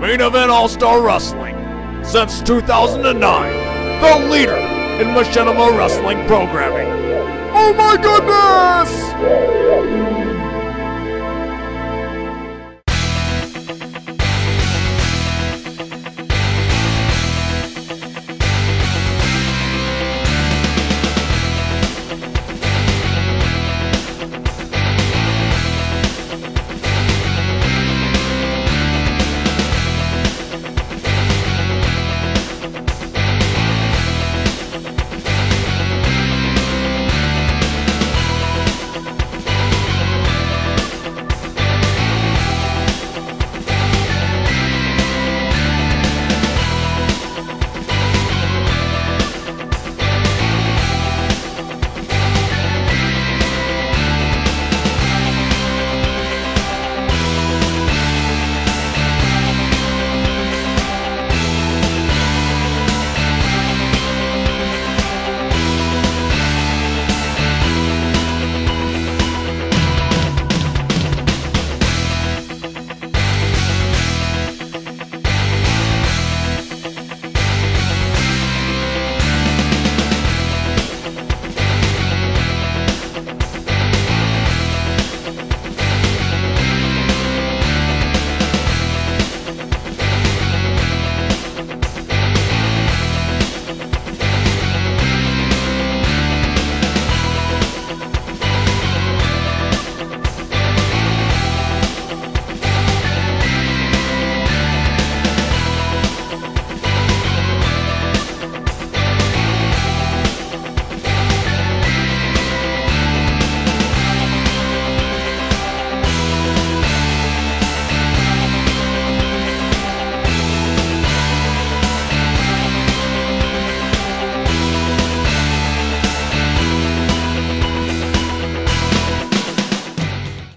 Main Event All-Star Wrestling. Since 2009, the leader in machinima wrestling programming. Oh my goodness!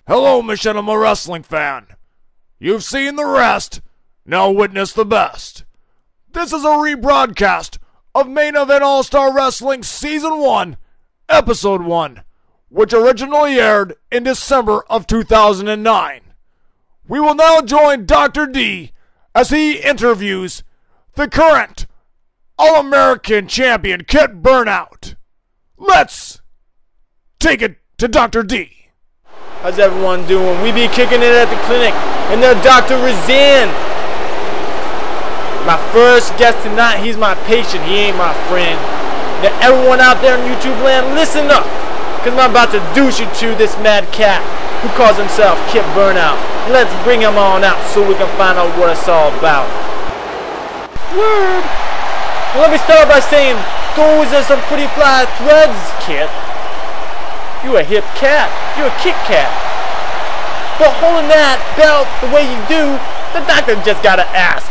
Hello, machinima wrestling fan. You've seen the rest, now witness the best. This is a rebroadcast of Main Event All-Star Wrestling Season 1, Episode 1, which originally aired in December of 2009. We will now join Dr. D as he interviews the current All-American Champion, Kit Burnout. Let's take it to Dr. D. How's everyone doing? We be kicking it at the clinic, and the doctor is in. My first guest tonight, he's my patient, he ain't my friend. Now everyone out there in YouTube land, listen up, because I'm about to douche you to this mad cat who calls himself Kit Burnout. Let's bring him on out so we can find out what it's all about. Word. Well, let me start by saying, those are some pretty fly threads, Kit. You a hip cat. You a Kit Kat. But holding that belt the way you do, the doctor just gotta ask,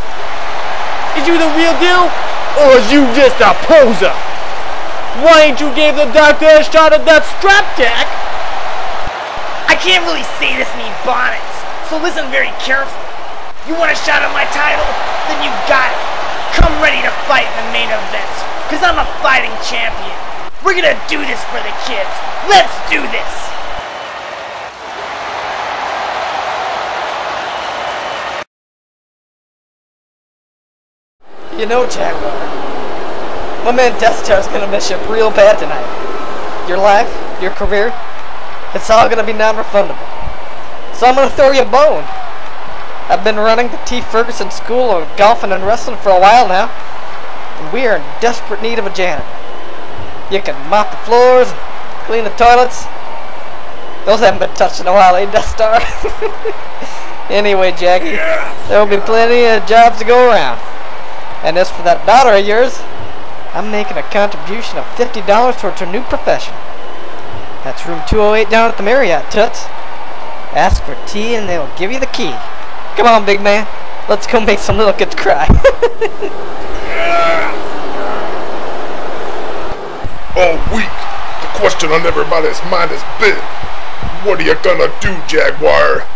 is you the real deal, or is you just a poser? Why ain't you gave the doctor a shot at that strap, Jack? I can't really say this in ebonics, so listen very carefully. You want a shot at my title? Then you got it. Come ready to fight in the main event, cause I'm a fighting champion. We're gonna do this for the kids. Let's do this! You know, Jaguar, my man Death Star's gonna miss you real bad tonight. Your life, your career, it's all gonna be non-refundable. So I'm gonna throw you a bone. I've been running the T. Ferguson School of Golfing and Wrestling for a while now, and we are in desperate need of a janitor. You can mop the floors, clean the toilets. Those haven't been touched in a while, eh, Death Star? Anyway, Jackie, there will be plenty of jobs to go around. And as for that daughter of yours, I'm making a contribution of $50 towards her new profession. That's room 208 down at the Marriott, Toots. Ask for tea and they'll give you the key. Come on, big man. Let's go make some little kids cry. All week, the question on everybody's mind has been, what are you gonna do, Jaguar?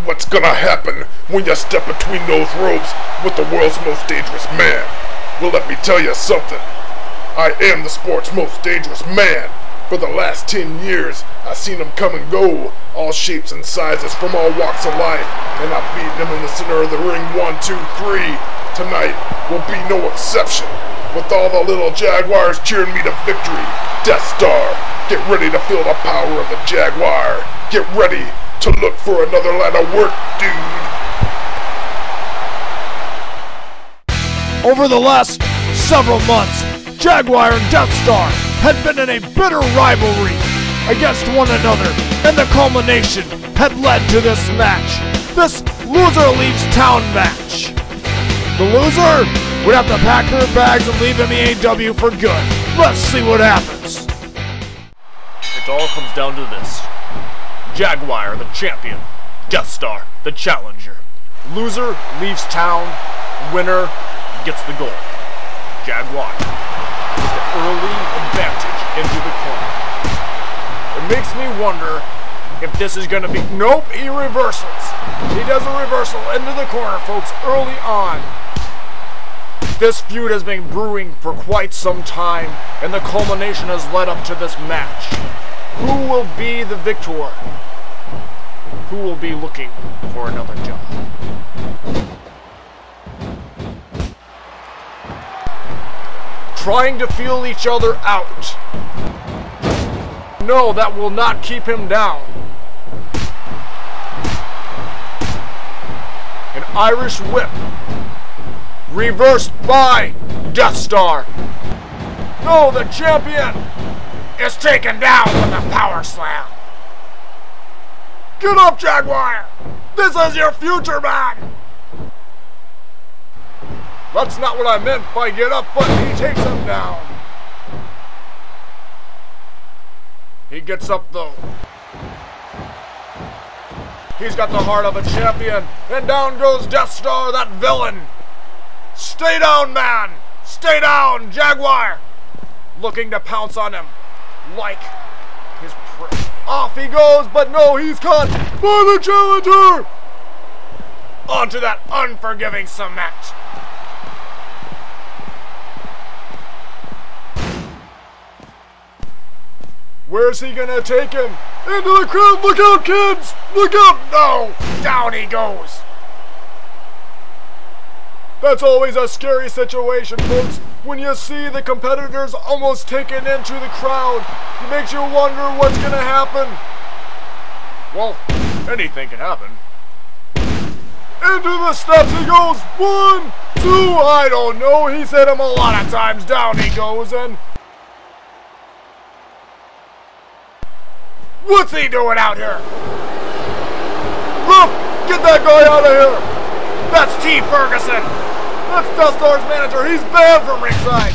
What's gonna happen when you step between those ropes with the world's most dangerous man? Well, let me tell you something. I am the sport's most dangerous man, For the last 10 years, I've seen them come and go, all shapes and sizes from all walks of life, and I've beaten them in the center of the ring 1, 2, 3. Tonight will be no exception, with all the little Jaguars cheering me to victory. Death Star, get ready to feel the power of the Jaguar. Get ready to look for another line of work, dude. Over the last several months, Jaguar and Death Star had been in a bitter rivalry against one another, and the culmination had led to this match. This loser leaves town match. The loser would have to pack their bags and leave MEAW for good. Let's see what happens. It all comes down to this. Jaguar, the champion. Death Star, the challenger. Loser leaves town. Winner gets the gold. Jaguar with the early advantage into the corner. It makes me wonder if this is going to be... Nope, he reversals. He does a reversal into the corner, folks, early on. This feud has been brewing for quite some time, and the culmination has led up to this match. Who will be the victor? Who will be looking for another job? Trying to feel each other out. No, that will not keep him down. An Irish whip. Reversed by Death Star. No, the champion is taken down with a power slam. Get up, Jaguar! This is your future, man! That's not what I meant by get up, but he takes him down. He gets up, though. He's got the heart of a champion, and down goes Death Star, that villain. Stay down, man! Stay down, Jaguar! Looking to pounce on him like his prey. Off he goes, but no, he's caught by the challenger! Onto that unforgiving cement. Where's he gonna take him? Into the crowd! Look out, kids! Look out! No! Down he goes! That's always a scary situation, folks, when you see the competitors almost taken into the crowd. It makes you wonder what's gonna happen. Well, anything can happen. Into the steps he goes! 1, 2, I don't know. He's hit him a lot of times. Down he goes, and... What's he doing out here? Look! Get that guy out of here! That's T. Ferguson! That's Death Star's manager! He's banned from ringside!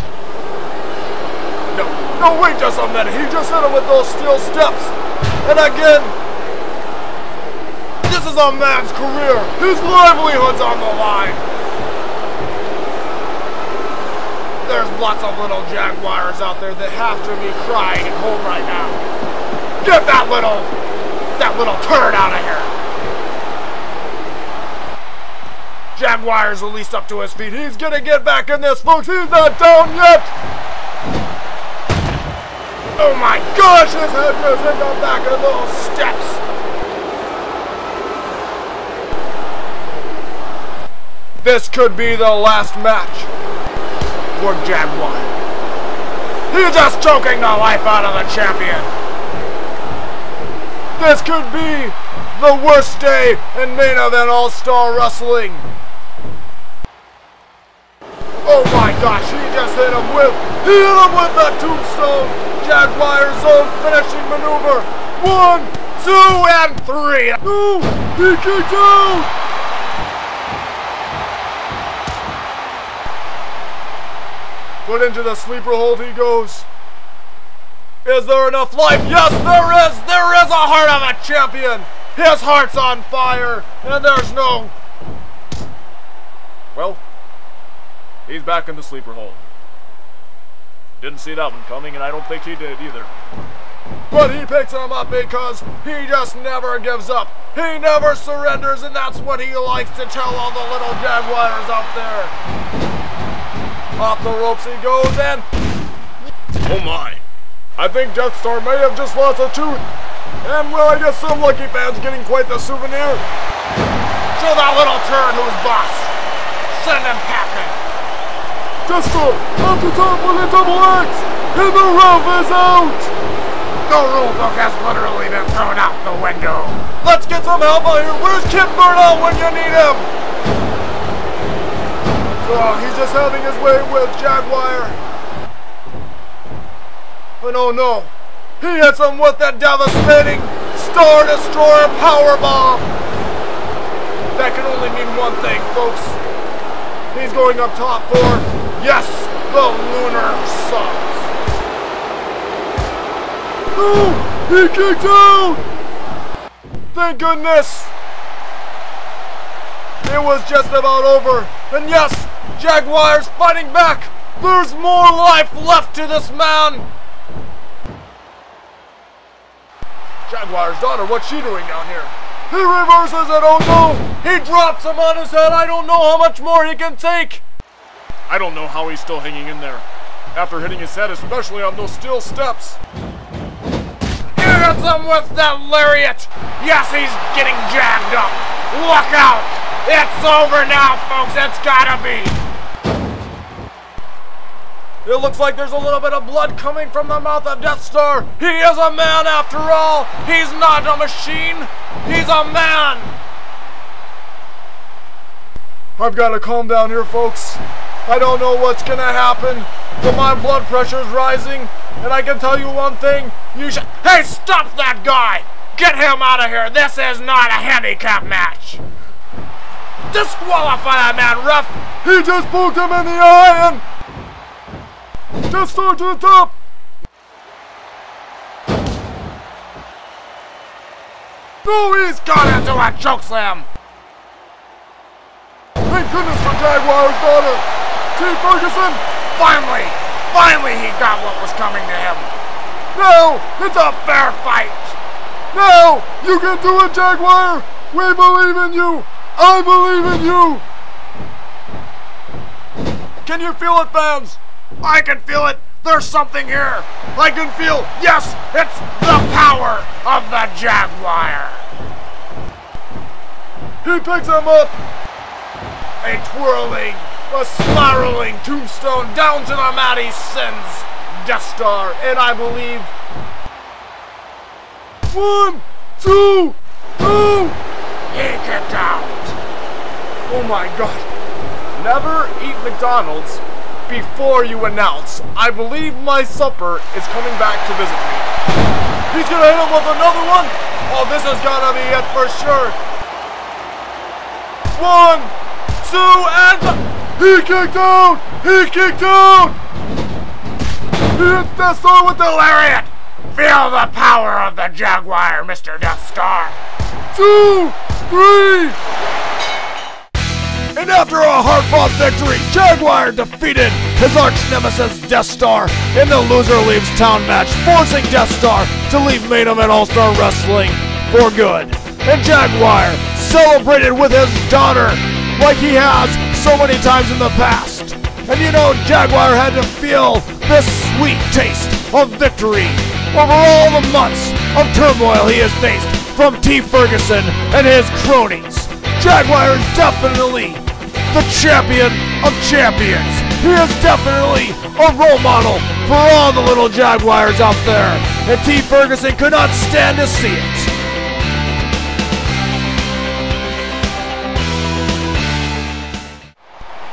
No, wait just a minute! He just hit him with those steel steps! And again... This is a man's career! His livelihood's on the line! There's lots of little Jaguars out there that have to be crying at home right now. Get that little turd out of here! Jaguar's at least up to his feet. He's gonna get back in this, folks. He's not down yet! Oh my gosh, his head goes in the back of those steps! This could be the last match for Jaguar. He's just choking the life out of the champion. This could be the worst day in main event All-Star Wrestling. Oh my gosh, he just hit him with that tombstone. Jaguar's own finishing maneuver. 1, 2, and 3. No, he kicked out. Put into the sleeper hold he goes. Is there enough life? Yes, there is! There is a heart of a champion! His heart's on fire, and there's no... Well, he's back in the sleeper hold. Didn't see that one coming, and I don't think he did either. But he picks him up because he just never gives up. He never surrenders, and that's what he likes to tell all the little Jaguars out there. Off the ropes he goes, and... Oh my! I think Death Star may have just lost a tooth. And well, I guess some lucky fan's getting quite the souvenir. Show that little turd who's boss. Send him packing. Death Star, up the top with a double X, and the roof is out! The rulebook has literally been thrown out the window. Let's get some help out here. Where's Kid Burnout when you need him? Oh, he's just having his way with Jaguar. And oh no, he hits him with that devastating Star Destroyer powerbomb. That can only mean one thing, folks. He's going up top for, yes, the Lunar Suns. No, he kicked out. Thank goodness. It was just about over. And yes, Jaguar's fighting back. There's more life left to this man. Jaguar's daughter, what's she doing down here? He reverses it, oh no! He drops him on his head, I don't know how much more he can take! I don't know how he's still hanging in there. After hitting his head, especially on those steel steps. He hits him with that lariat! Yes, he's getting jagged up! Look out! It's over now, folks, it's gotta be! It looks like there's a little bit of blood coming from the mouth of Death Star. He is a man after all. He's not a machine. He's a man. I've got to calm down here, folks. I don't know what's going to happen, but my blood pressure's rising. And I can tell you one thing. You should... Hey, stop that guy! Get him out of here. This is not a handicap match. Disqualify that man, ref. He just poked him in the eye and... Death Star to the top! No, he's gone into a chokeslam! Thank goodness for Jaguar's daughter! T. Ferguson! Finally he got what was coming to him! No! It's a fair fight! No! You can do it, Jaguar! We believe in you! I believe in you! Can you feel it, fans? I can feel it! There's something here! I can feel, yes, it's the power of the Jaguar! He picks him up! A twirling, a spiraling tombstone down to the mat he sends Death Star, and I believe... 1, 2, 2! He kicked out! Oh my god. Never eat McDonald's before you announce, I believe my supper is coming back to visit me. He's gonna hit him with another one. Oh, this has gotta be it for sure. 1, 2, and... He kicked out! He kicked out! He hit Death Star with the lariat! Feel the power of the Jaguar, Mr. Death Star! 2, 3... And after a hard-fought victory, Jaguar defeated his arch-nemesis Death Star in the loser leaves town match, forcing Death Star to leave Main Event All-Star Wrestling for good. And Jaguar celebrated with his daughter like he has so many times in the past. And you know, Jaguar had to feel the sweet taste of victory over all the months of turmoil he has faced from T. Ferguson and his cronies. Jaguar is definitely the champion of champions. He is definitely a role model for all the little Jaguars out there. And T. Ferguson could not stand to see it.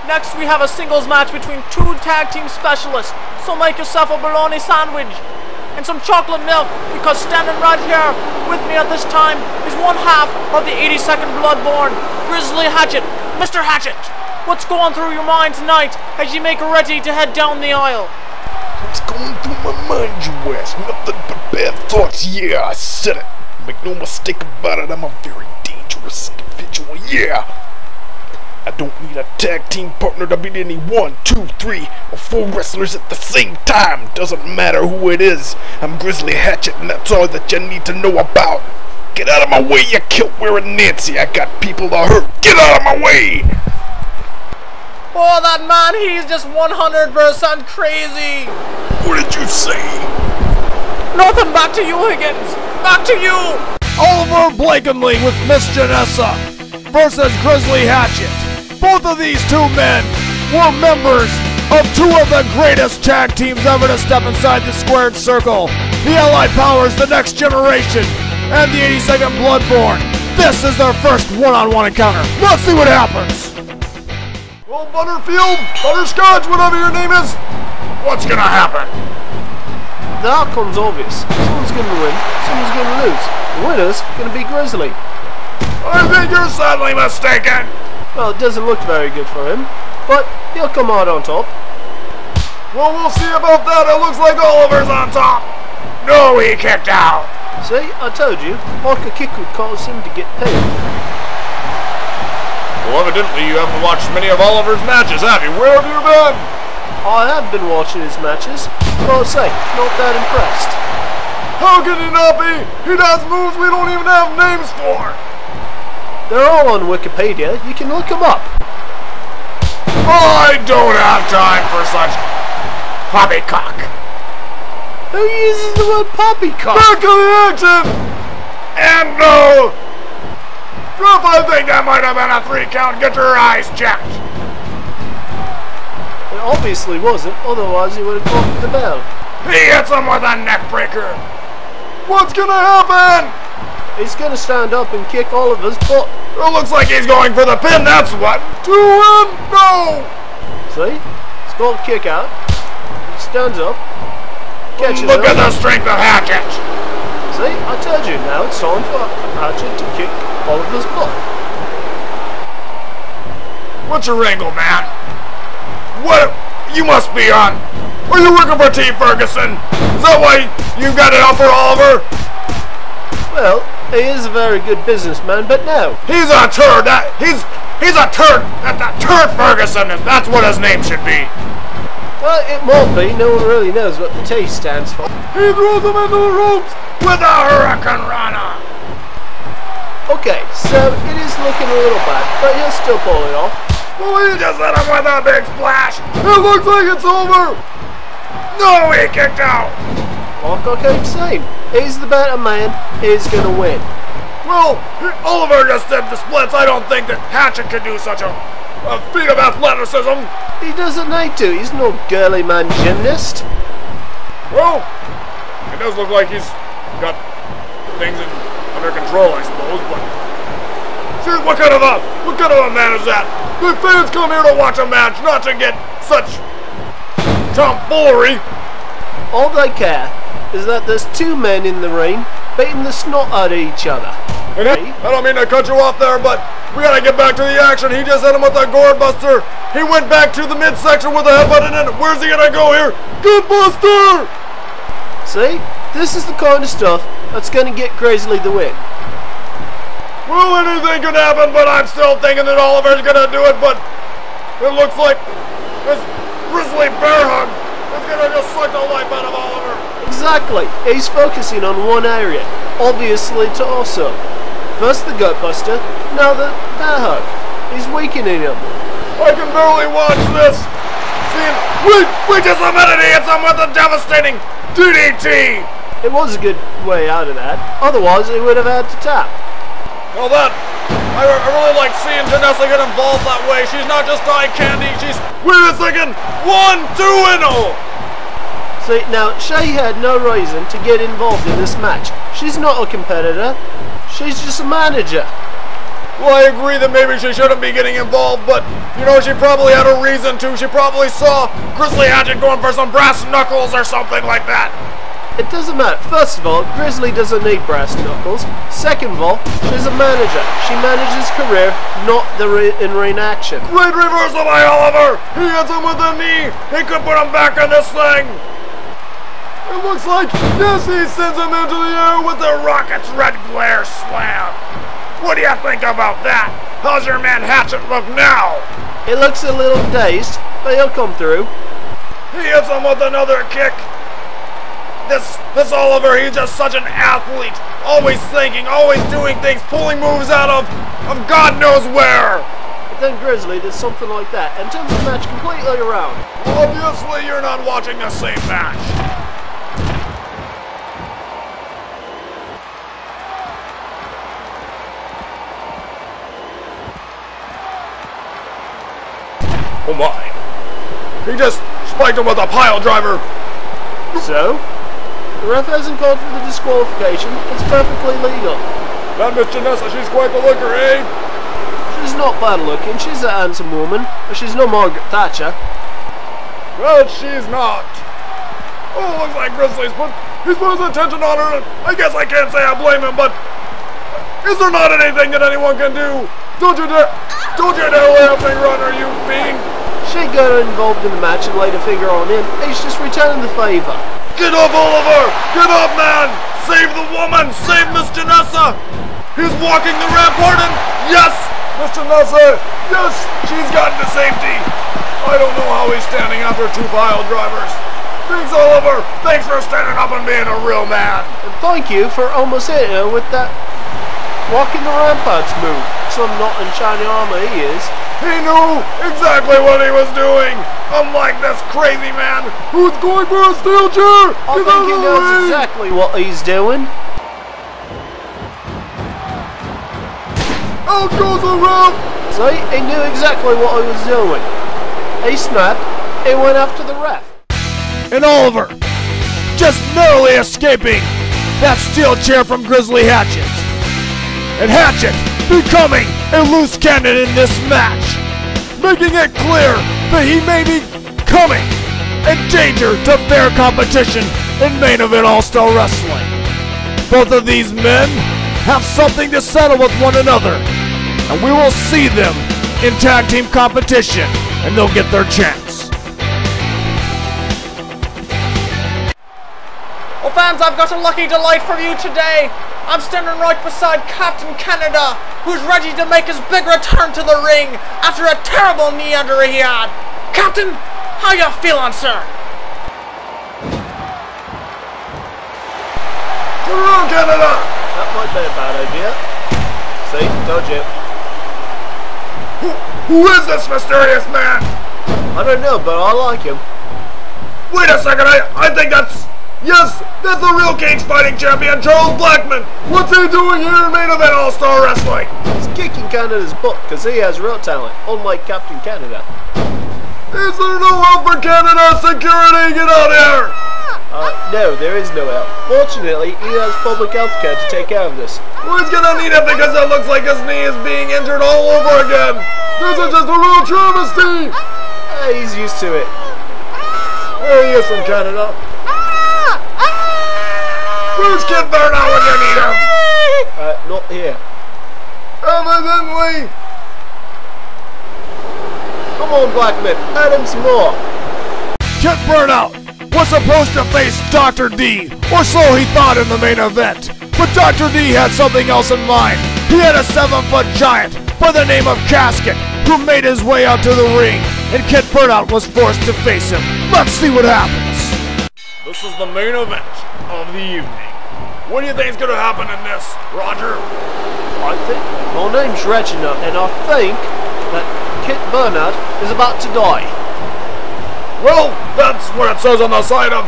Next we have a singles match between two tag team specialists. So make yourself a bologna sandwich and some chocolate milk, because standing right here with me at this time is one half of the 82nd Bloodborne, Grizzly Hatchet. Mr. Hatchet, what's going through your mind tonight as you make ready to head down the aisle? What's going through my mind, you ask? Nothing but bad thoughts. Yeah, I said it. Make no mistake about it, I'm a very dangerous individual. Yeah. I don't need a tag team partner to beat any 1, 2, 3, or 4 wrestlers at the same time. Doesn't matter who it is. I'm Grizzly Hatchet, and that's all that you need to know about. Get out of my way, you kilt-wearing Nancy. I got people to hurt. Get out of my way! Oh, that man, he's just 100% crazy. What did you say? Nothing, back to you, Higgins. Back to you. Oliver Blakenly with Miss Janessa versus Grizzly Hatchet. Both of these two men were members of two of the greatest tag teams ever to step inside the squared circle. The Allied Powers, the Next Generation, and the 82nd Bloodborne. This is their first one-on-one encounter. Let's see what happens. Well, Butterfield, Butterscotch, whatever your name is, what's gonna happen? The outcome's obvious. Someone's going to win, someone's going to lose. The winner's going to be Grizzly. I think you're sadly mistaken. Well, it doesn't look very good for him, but he'll come out on top. Well, we'll see about that. It looks like Oliver's on top. No, he kicked out. See, I told you, like a kick would cause him to get paid. Well, evidently you haven't watched many of Oliver's matches, have you? Where have you been? I have been watching his matches, but I'll say, not that impressed. How can he not be? He does moves we don't even have names for. They're all on Wikipedia. You can look them up. I don't have time for such poppycock. Who uses the word poppycock? Back to the action! And no! Ref, I think that might have been a 3 count. Get your eyes checked. It obviously wasn't, otherwise he would have gone for the bell. He hits him with a neck breaker. What's gonna happen? He's gonna stand up and kick Oliver's butt. It looks like he's going for the pin, that's what. To him, no! See? It's called kick out. He stands up. Catches Look him. at the strength of Hatchet. See? I told you, now it's time for Hatchet to kick Oliver's butt. What's your angle, man? What? You must be on. Are you working for T. Ferguson? Is that why you got it out for Oliver? Well, he is a very good businessman, but no. He's a turd. He's a turd. That turd Ferguson. That's what his name should be. Well, it might be. No one really knows what the T stands for. He throws him into the ropes with a Hurricane Rana. Okay, so it is looking a little bad, but he'll still pull it off. Well, he just hit him with a big splash. It looks like it's over. No, he kicked out. Like I keep saying, he's the better man. He's gonna win. Well, Oliver just did the splits. I don't think that Hatchet could do such a feat of athleticism. He doesn't need to. He's no girly man gymnast. Well, it does look like he's got things under control, I suppose, but see, what kind of a man is that? The fans come here to watch a match, not to get such tomfoolery. All they care is that there's two men in the ring beating the snot out of each other. I don't mean to cut you off there, but we gotta get back to the action. He just hit him with a gourd buster. He went back to the midsection with a headbutt in it. Where's he gonna go here? Good buster! See? This is the kind of stuff that's gonna get Grizzly the win. Well, anything could happen, but I'm still thinking that Oliver's gonna do it, but it looks like this Grizzly bear hug is gonna just suck the life out of Oliver. Exactly. He's focusing on one area, obviously torso. First the gut buster, now the bear hug. He's weakening him. I can barely watch this. Seeing, we just admitted he hits him with a devastating DDT. It was a good way out of that. Otherwise, he would have had to tap. Well, I really like seeing Janessa get involved that way. She's not just eye candy. She's, wait a second, 1, 2, and oh. See, now, Shay had no reason to get involved in this match. She's not a competitor. She's just a manager. Well, I agree that maybe she shouldn't be getting involved, but, you know, she probably had a reason to. She probably saw Grizzly Hatchet going for some brass knuckles or something like that. It doesn't matter. First of all, Grizzly doesn't need brass knuckles. Second of all, she's a manager. She manages career, not the in-ring action. Great reversal by Oliver. He hits him with a knee. He could put him back in this thing. It looks like, yes, he sends him into the air with the Rocket's red glare slam. What do you think about that? How's your man Hatchet look now? He looks a little dazed, but he'll come through. He hits him with another kick. This Oliver, he's just such an athlete. Always thinking, always doing things, pulling moves out of God knows where. But then Grizzly does something like that and turns the match completely around. Obviously, you're not watching the same match. Oh my. He just spiked him with a pile driver. So? The ref hasn't called for the disqualification. It's perfectly legal. That Miss Janessa, she's quite the looker, eh? She's not bad looking. She's a handsome woman. But she's no Margaret Thatcher. Well, she's not. Oh, looks like he's put his attention on her. I guess I can't say I blame him, but is there not anything that anyone can do? Don't you dare lay a finger on her, you fiend! She got involved in the match and laid a finger on him. He's just returning the favor. Get up, Oliver! Get up, man! Save the woman! Save Miss Janessa! He's walking the rampart and yes! Miss Janessa! Yes! She's gotten to safety! I don't know how he's standing after 2 pile drivers. Thanks, Oliver! Thanks for standing up and being a real man! And thank you for almost hitting her with that walking the ramparts move. Some not in shiny armor he is. He knew exactly what he was doing! Unlike this crazy man who's going for a steel chair! I think he knows exactly what he's doing. Out goes the ref! See, he knew exactly what he was doing. He snapped, he went after the ref. And Oliver just narrowly escaping that steel chair from Grizzly Hatchet. And Hatchet becoming a loose cannon in this match, making it clear that he may be coming a danger to fair competition in main event All-Star Wrestling. Both of these men have something to settle with one another, and we will see them in tag team competition, and they'll get their chance. Well, fans, I've got a lucky delight for you today. I'm standing right beside Captain Canada, who's ready to make his big return to the ring after a terrible knee injury he had. Captain, how you feeling, sir? Turn around, Canada! That might be a bad idea. See, told you. Who is this mysterious man? I don't know, but I like him. Wait a second, I think that's... Yes, that's the real cage fighting champion, Charles Blackman. What's he doing here in main event All-Star Wrestling? He's kicking Canada's butt because he has real talent, unlike Captain Canada. Is there no help for Canada? Security, get out here! No, there is no help. Fortunately, he has public health care to take care of this. Well, he's gonna need it because it looks like his knee is being injured all over again. This is just a real travesty. He's used to it. There he is from Canada. Where's Kid Burnout when you need him? Not here. Evidently. Come on, Blackman, add him some more. Kid Burnout was supposed to face Dr. D, or so he thought in the main event. But Dr. D had something else in mind. He had a 7-foot giant by the name of Casket, who made his way out to the ring, and Kid Burnout was forced to face him. Let's see what happens. This is the main event of the evening. What do you think is going to happen in this, Roger? I think my name's Reginald, and I think that Kid Burnout is about to die. Well, that's what it says on the side of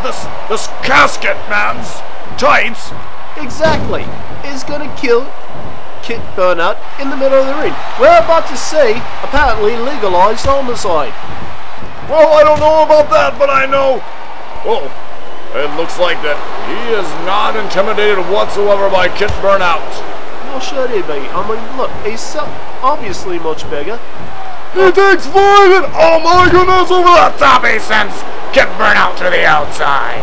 this Casket man's tights. Exactly. He's gonna kill Kid Burnout in the middle of the ring. We're about to see apparently legalized homicide. Well, I don't know about that, but I know. Well, it looks like that he is not intimidated whatsoever by Kid Burnout. How should he be? I mean, look, he's so obviously much bigger. He takes 5 and oh my goodness, over the top he sends Kid Burnout to the outside.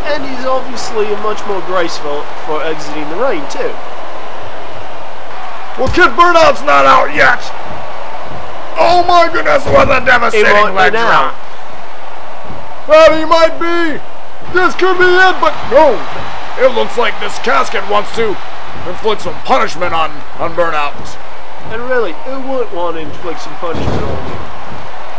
And he's obviously much more graceful for exiting the ring too. Well, Kid Burnout's not out yet. Oh my goodness, what a devastating leg drop. Well, he might be. This could be it, but no. It looks like this Casket wants to inflict some punishment on Burnout. And really, who wouldn't want to inflict some punishment on you?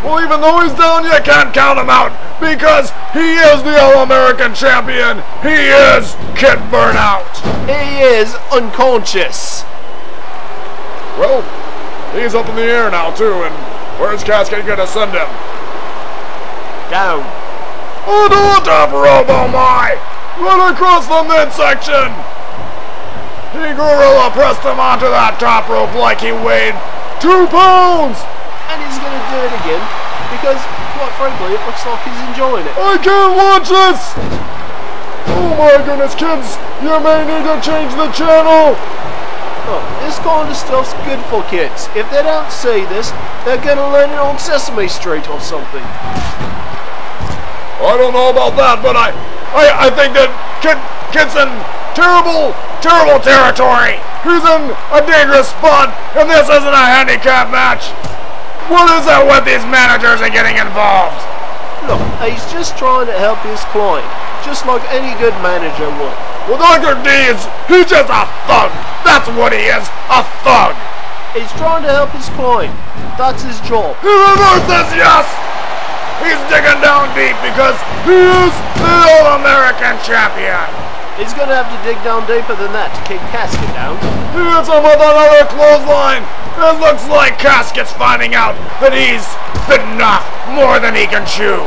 Well, even though he's down, you can't count him out because he is the All-American champion. He is Kid Burnout. He is unconscious. Well, he's up in the air now too, and where's Casket gonna send him? Down. Oh, to the top rope, oh my! Right across the midsection! He gorilla pressed him onto that top rope like he weighed 2 pounds! And he's gonna it again because, quite frankly, it looks like he's enjoying it. I can't watch this! Oh my goodness, kids! You may need to change the channel! Look, this kind of stuff's good for kids. If they don't see this, they're gonna learn it on Sesame Street or something. I don't know about that, but I think that Kid's in terrible territory. He's in a dangerous spot, and this isn't a handicap match. What is it with these managers and getting involved? Look, he's just trying to help his client, just like any good manager would. Well, Dr. D he's just a thug. That's what he is, a thug. He's trying to help his client. That's his job. He reverses, yes! He's digging down deep because he is the All-American champion. He's gonna have to dig down deeper than that to kick Casket down. He hits him with another clothesline. It looks like Casket's finding out that he's bitten off more than he can chew.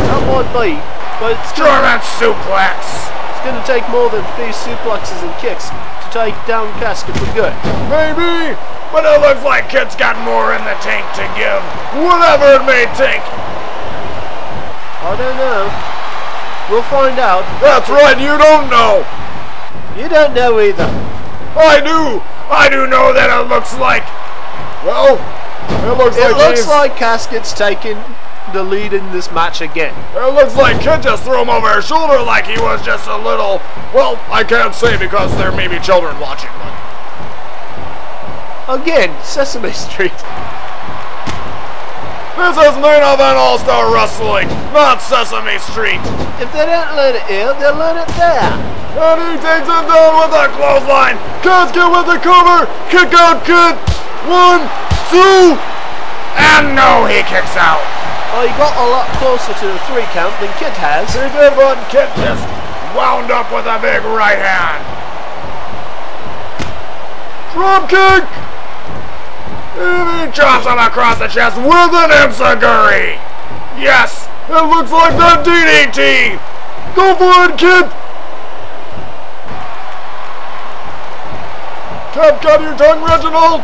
That might be, but it's German suplex. It's gonna take more than a few suplexes and kicks to take down Casket for good. Maybe, but it looks like Kid's got more in the tank to give, whatever it may take. I don't know. We'll find out. That's right, you don't know. You don't know either. I do. I do know that it looks like. Well, it looks like Casket's taking the lead in this match again. It looks like Kid just threw him over his shoulder like he was just a little. Well, I can't say because there may be children watching. But again, Sesame Street. This is Main Event All-Star Wrestling, not Sesame Street. If they don't learn it here, they'll learn it there. And he takes him down with a clothesline. Casket with the cover. Kick out, Kid. 1, 2, and no, he kicks out. Well, he got a lot closer to the 3 count than Kid has. He did, but Kid just wound up with a big right hand. Drop kick. And he chops him across the chest with an enziguri. Yes, it looks like the DDT. Go for it, Kid. Kept got your tongue, Reginald.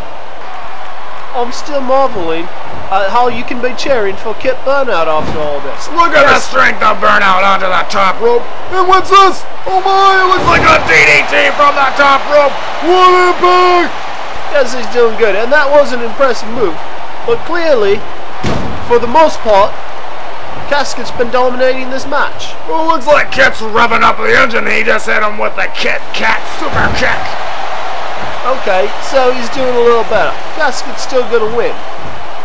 I'm still marveling at how you can be cheering for Kit Burnout after all this. Look at the strength of Burnout onto the top rope. And what's this? Oh my, it looks like a DDT from the top rope. What impact! Yes, he's doing good, and that was an impressive move. But clearly, for the most part, Casket's been dominating this match. Well, looks like Kit's revving up the engine. He just hit him with the Kit Kat super kick. Okay, so he's doing a little better. Casket's still gonna win.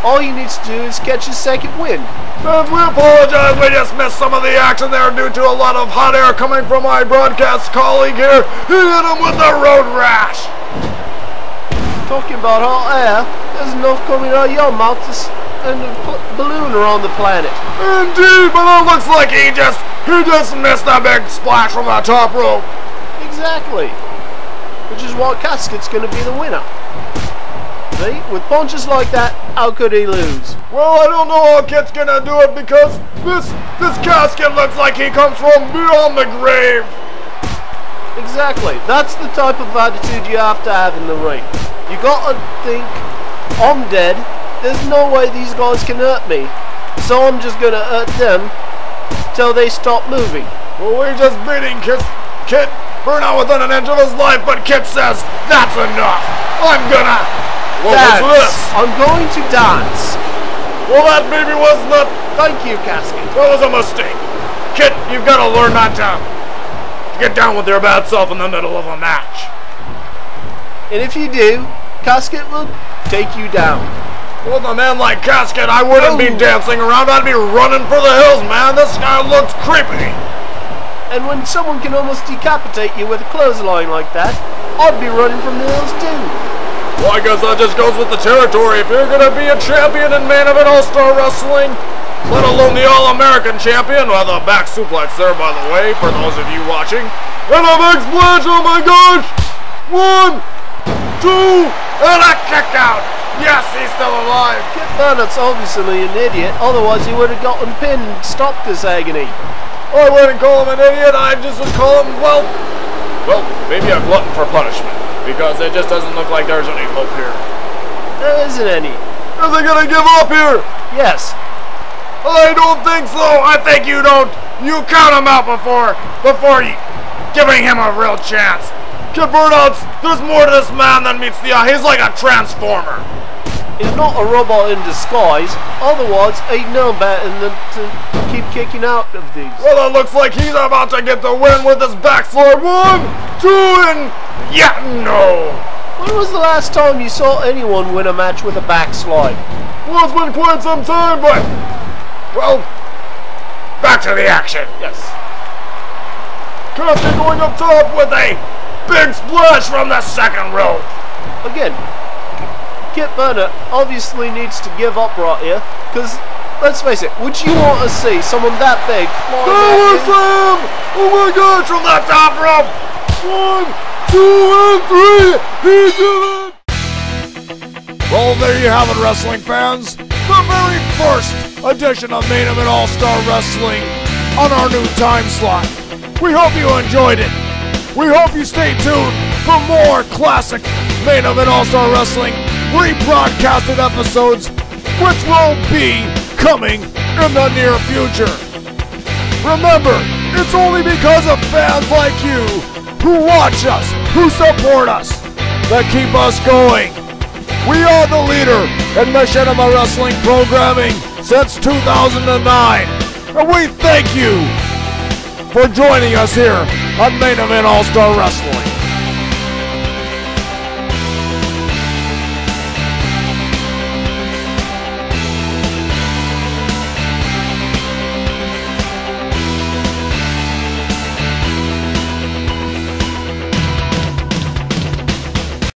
All he needs to do is catch his second win. And we apologize, we just missed some of the action there due to a lot of hot air coming from my broadcast colleague here. He hit him with the road rash. Talking about hot air, there's enough coming out of your mouth and a balloon around the planet. Indeed, but it looks like he just missed a big splash from the top rope. Exactly. Which is why Casket's going to be the winner. See, with punches like that, how could he lose? Well, I don't know how Kit's going to do it because this Casket looks like he comes from beyond the grave. Exactly. That's the type of attitude you have to have in the ring. You gotta think, I'm dead, there's no way these guys can hurt me, so I'm just gonna hurt them till they stop moving. Well, we're just beating Kit Burnout within an inch of his life, but Kit says, that's enough. I'm gonna... What was this? I'm going to dance. Well, that maybe was not... Thank you, Casket. That was a mistake. Kit, you've got to learn not to get down with your bad self in the middle of a match. And if you do, Casket will take you down. With a man like Casket, I wouldn't be dancing around. I'd be running for the hills, man. This guy looks creepy. And when someone can almost decapitate you with a clothesline like that, I'd be running from the hills too. Well, I guess that just goes with the territory. If you're going to be a champion in Main Event All-Star Wrestling, let alone the All-American champion, with a back suplex there, by the way, for those of you watching. And a big splash, oh my gosh! 1, 2, and a kick out. Yes, he's still alive. Kit Burnout's obviously an idiot, otherwise he would have gotten pinned and stopped this agony. I wouldn't call him an idiot, I just would call him, well, maybe a glutton for punishment, because it just doesn't look like there's any hope here. There isn't any. Is he gonna give up here? Yes. I don't think so. I think you don't. You count him out before you giving him a real chance. Kid Burnout, there's more to this man than meets the eye. He's like a transformer. He's not a robot in disguise. Otherwise, I'd know better than to keep kicking out of these. Well, it looks like he's about to get the win with his backslide. 1, 2, and yeah, no. When was the last time you saw anyone win a match with a backslide? Well, it's been quite some time, but well, back to the action. Yes. Casket going up top with a big splash from the second rope. Again, Kit Burnout obviously needs to give up right here, because, let's face it, would you want to see someone that big flying Power slam! Oh my gosh, from the top rope! 1, 2, and 3! He did it! Well, there you have it, wrestling fans. The very first edition of Main Event All-Star Wrestling on our new time slot. We hope you enjoyed it. We hope you stay tuned for more classic Main Event All-Star Wrestling rebroadcasted episodes, which will be coming in the near future. Remember, it's only because of fans like you who watch us, who support us, that keep us going. We are the leader in Machinima Wrestling programming since 2009, and we thank you for joining us here on Main Event All-Star Wrestling.